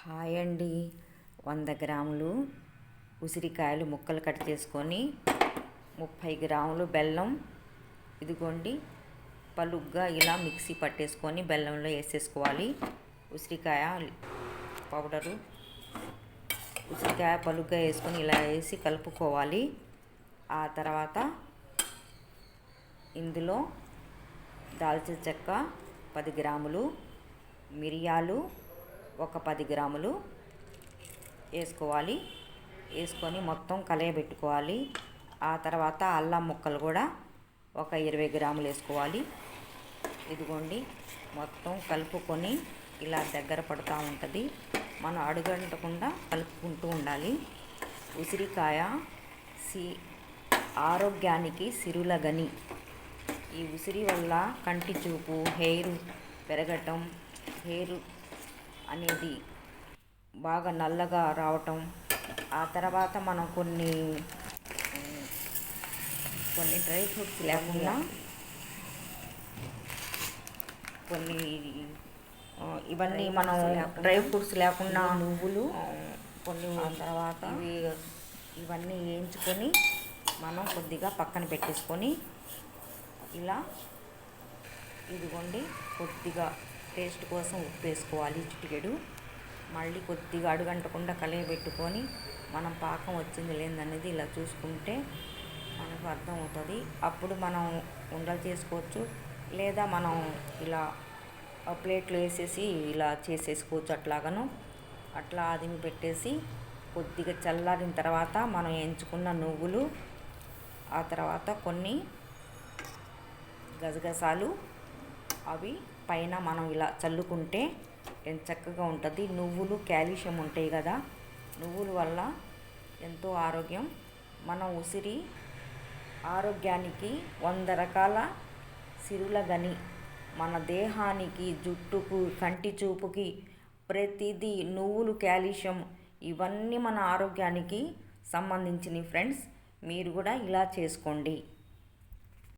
Hi అండి. 100 గ్రాములు ఉసిరికాయలు ముక్కలు కట్ చేసుకొని 30 గ్రాములు బెల్లం ఇదిగోండి పలుగ్గా ఇలా మిక్సీ పట్టేసుకొని బెల్లంలో వేసేసుకోవాలి. ఉసిరికాయ పౌడరు ఉసిరికాయ పలుగ్గా వేసుకొని ఇలా వేసి కలుపుకోవాలి. ఆ తర్వాత ఇందులో దాల్చిన చెక్క 10 గ్రాములు, మిరియాలు ఒక 10 గ్రాములు వేసుకోవాలి. వేసుకొని మొత్తం కలయబెట్టుకోవాలి. ఆ తర్వాత అల్లం ముక్కలు కూడా ఒక 20 గ్రాములు వేసుకోవాలి. ఇదిగోండి మొత్తం కలుపుకొని ఇలా దగ్గర పడుతూ ఉంటుంది. మనం అడుగంటకుండా కలుపుకుంటూ ఉండాలి. ఉసిరికాయ ఆరోగ్యానికి సిరుల గని. ఈ ఉసిరి వల్ల కంటి చూపు, హెయిర్ పెరగటం, హెయిర్ అనేది బాగా నల్లగా రావటం, ఆ తర్వాత మనం కొన్ని డ్రై ఫ్రూట్స్ లేకుండా ఇవన్నీ మనం డ్రై ఫ్రూట్స్ లేకుండా నువ్వులు కొన్ని తర్వాత ఇవన్నీ వేయించుకొని మనం కొద్దిగా పక్కన పెట్టేసుకొని ఇలా ఇదిగోండి కొద్దిగా టేస్ట్ కోసం ఉప్పు వేసుకోవాలి, చిటికెడు. మళ్ళీ కొద్దిగా అడుగంటకుండా కలయబెట్టుకొని మనం పాకం వచ్చింది లేదనేది ఇలా చూసుకుంటే మనకు అర్థమవుతుంది. అప్పుడు మనం ఉండలు చేసుకోవచ్చు, లేదా మనం ఇలా ప్లేట్లో వేసేసి ఇలా చేసేసుకోవచ్చు. అట్లా అదిమి పెట్టేసి కొద్దిగా చల్లారిన తర్వాత మనం ఎంచుకున్న నువ్వులు, ఆ తర్వాత కొన్ని గసగసాలు అవి పైన మనం ఇలా చల్లుకుంటే ఎంత చక్కగా ఉంటుంది. నువ్వులు కాల్షియం ఉంటాయి కదా, నువ్వుల వల్ల ఎంతో ఆరోగ్యం. మన ఉసిరి ఆరోగ్యానికి 100 రకాల సిరుల గని. మన దేహానికి, జుట్టుకు, కంటి చూపుకి ప్రతిదీ నువ్వులు కాల్షియం ఇవన్నీ మన ఆరోగ్యానికి సంబంధించినవి ఫ్రెండ్స్. మీరు కూడా ఇలా చేసుకోండి.